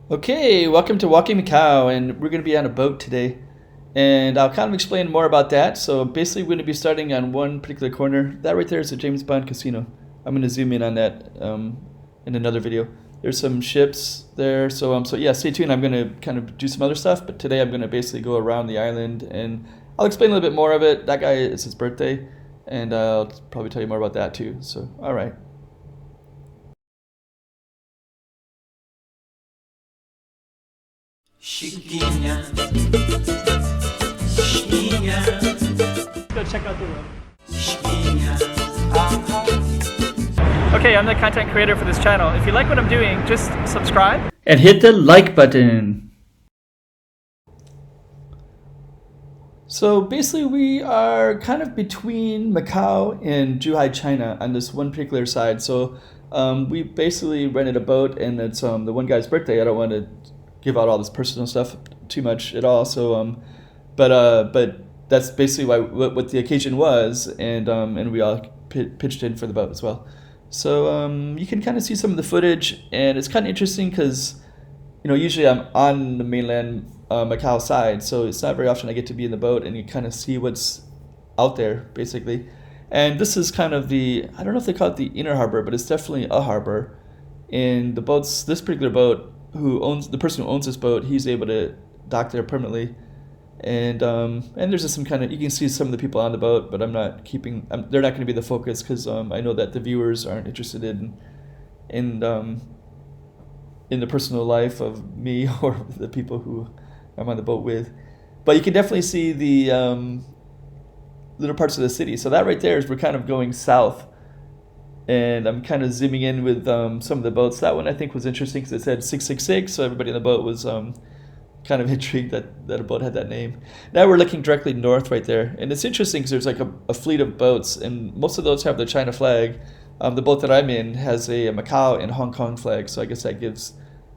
Okay, welcome to Walking Macau, and we're going to be on a boat today. And I'll kind of explain more about that. So basically, we're going to be starting on one particular corner. That right there is a James Bond casino. I'm going to zoom in on that in another video. There's some ships there, so yeah, stay tuned. I'm going to kind of do some other stuff, but today I'm going to basically go around the island, and I'll explain a little bit more of it. That guy, it's his birthday, and I'll probably tell you more about that too. So, all right. Chiquinha, Chiquinha, Go check out the room. Chiquinha, Okay, I'm the content creator for this channel. If you like what I'm doing, just subscribe and hit the like button. So basically we are kind of between Macau and Zhuhai, China on this one particular side. So we basically rented a boat, and it's the one guy's birthday. I don't want to give out all this personal stuff too much at all. So but that's basically what the occasion was, and we all pitched in for the boat as well. So you can kind of see some of the footage, and it's kind of interesting because, you know, usually I'm on the mainland Macau side, so it's not very often I get to be in the boat and you kind of see what's out there, basically. And this is kind of I don't know if they call it the inner harbor, but it's definitely a harbor. And this particular boat, the person who owns this boat, he's able to dock there permanently. And there's just some kind of, you can see some of the people on the boat, but they're not going to be the focus because I know that the viewers aren't interested in the personal life of me or the people who I'm on the boat with. But you can definitely see the little parts of the city. So that right there is, we're kind of going south, and I'm kind of zooming in with some of the boats. That one I think was interesting because it said 666, so everybody in the boat was kind of intrigued that a boat had that name. Now we're looking directly north right there, and it's interesting because there's like a fleet of boats, and most of those have the China flag. The boat that I'm in has a Macau and Hong Kong flag, so I guess that gives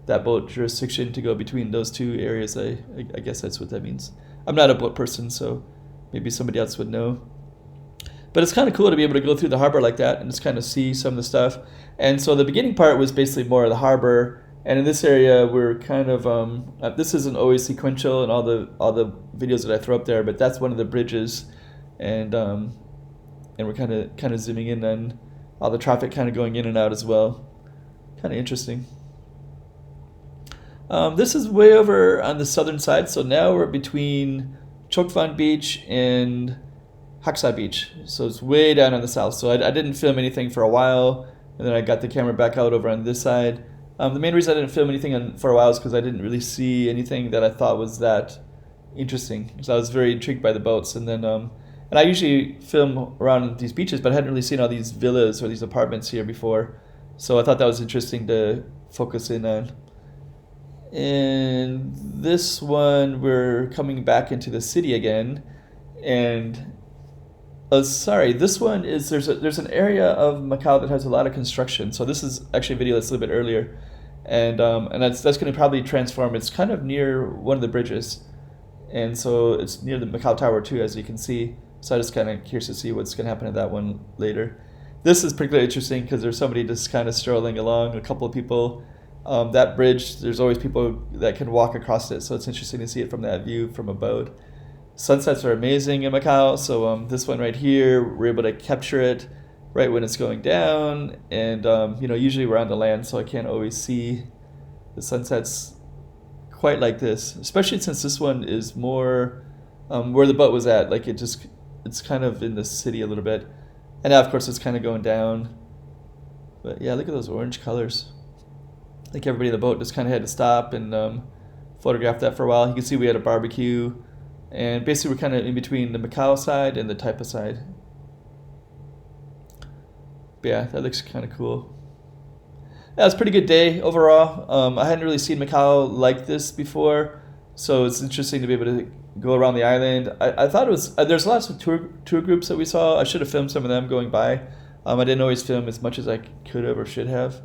that boat jurisdiction to go between those two areas. I guess that's what that means. I'm not a boat person, so maybe somebody else would know. But it's kind of cool to be able to go through the harbor like that and just kind of see some of the stuff. And so the beginning part was basically more of the harbor. And in this area, we're kind of this isn't always sequential in all the videos that I throw up there, but that's one of the bridges, and we're kind of zooming in on all the traffic kind of going in and out as well. Kind of interesting. This is way over on the southern side, so now we're between Choc Van Beach and Haksai Beach, so it's way down on the south. So I didn't film anything for a while, and then I got the camera back out over on this side. The main reason I didn't film anything for a while is because I didn't really see anything that I thought was that interesting. So I was very intrigued by the boats, and then and I usually film around these beaches, but I hadn't really seen all these villas or these apartments here before. So I thought that was interesting to focus in on. And this one, we're coming back into the city again, and this one is there's an area of Macau that has a lot of construction. So this is actually a video that's a little bit earlier, and that's going to probably transform. It's kind of near one of the bridges, and so it's near the Macau Tower too, as you can see. So I'm just kind of curious to see what's going to happen to that one later. This is particularly interesting because there's somebody just kind of strolling along, a couple of people. That bridge, there's always people that can walk across it, so it's interesting to see it from that view from a boat. Sunsets are amazing in Macau, so this one right here, we're able to capture it right when it's going down, and you know, usually we're on the land, so I can't always see the sunsets quite like this, especially since this one is more where the boat was at. Like it's kind of in the city a little bit, and now of course it's kind of going down. But yeah, look at those orange colors. Like everybody in the boat just kind of had to stop and photograph that for a while. You can see we had a barbecue. And basically we're kind of in between the Macau side and the Taipa side. But yeah, that looks kind of cool. Yeah, it was a pretty good day overall. I hadn't really seen Macau like this before, so it's interesting to be able to go around the island. I thought it was, there's lots of tour groups that we saw. I should have filmed some of them going by. I didn't always film as much as I could have or should have,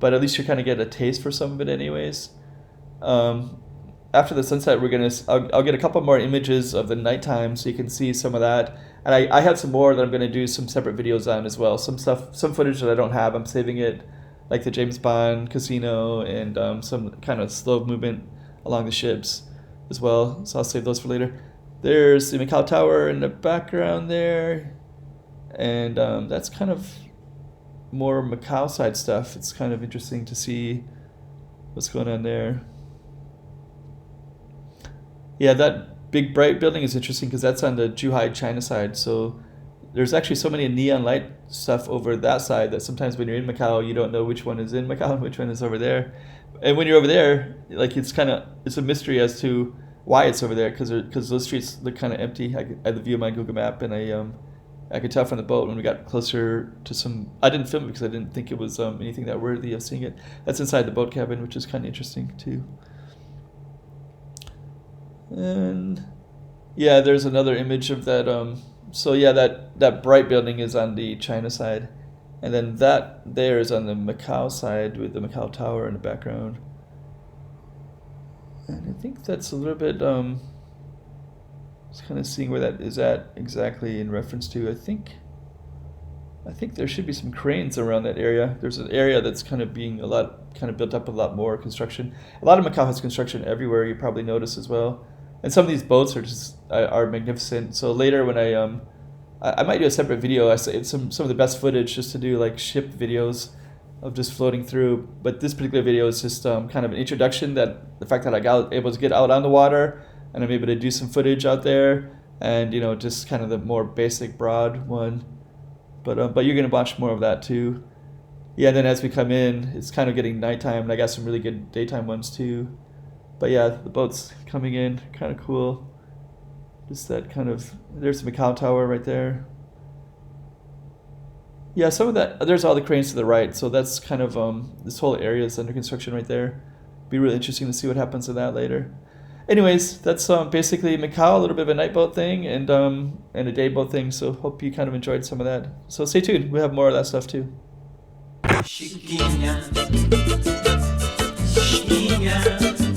but at least you kind of get a taste for some of it anyways. After the sunset, I'll get a couple more images of the nighttime so you can see some of that. And I have some more that I'm going to do some separate videos on as well. Some footage that I don't have, I'm saving it like the James Bond casino and some kind of slow movement along the ships as well. So I'll save those for later. There's the Macau Tower in the background there, and that's kind of more Macau side stuff. It's kind of interesting to see what's going on there. Yeah, that big bright building is interesting because that's on the Zhuhai China side. So there's actually so many neon light stuff over that side that sometimes when you're in Macau, you don't know which one is in Macau and which one is over there. And when you're over there, like it's a mystery as to why it's over there because those streets look kind of empty. I had the view of my Google Map, and I could tell from the boat when we got closer to some. I didn't film it because I didn't think it was anything that worthy of seeing it. That's inside the boat cabin, which is kind of interesting too. And yeah, there's another image of that. So yeah, that bright building is on the China side, and then that there is on the Macau side with the Macau Tower in the background. And I think that's a little bit just kind of seeing where that is at exactly in reference to. I think there should be some cranes around that area. There's an area that's kind of being built up a lot more construction. A lot of Macau has construction everywhere. You probably notice as well. And some of these boats are magnificent. So later when I might do a separate video. I saved some of the best footage just to do like ship videos of just floating through. But this particular video is just kind of an introduction, that the fact that I got able to get out on the water and I'm able to do some footage out there, and just kind of the more basic broad one. But you're gonna watch more of that too. Yeah, and then as we come in, it's kind of getting nighttime, and I got some really good daytime ones too. But yeah, the boat's coming in, kind of cool. Just that kind of, there's the Macau Tower right there. Yeah, some of that, there's all the cranes to the right, so that's kind of, this whole area is under construction right there. Be really interesting to see what happens to that later. Anyways, that's basically Macau, a little bit of a night boat thing and a day boat thing, so hope you kind of enjoyed some of that. So stay tuned, we'll have more of that stuff too. Chiquinha, chiquinha.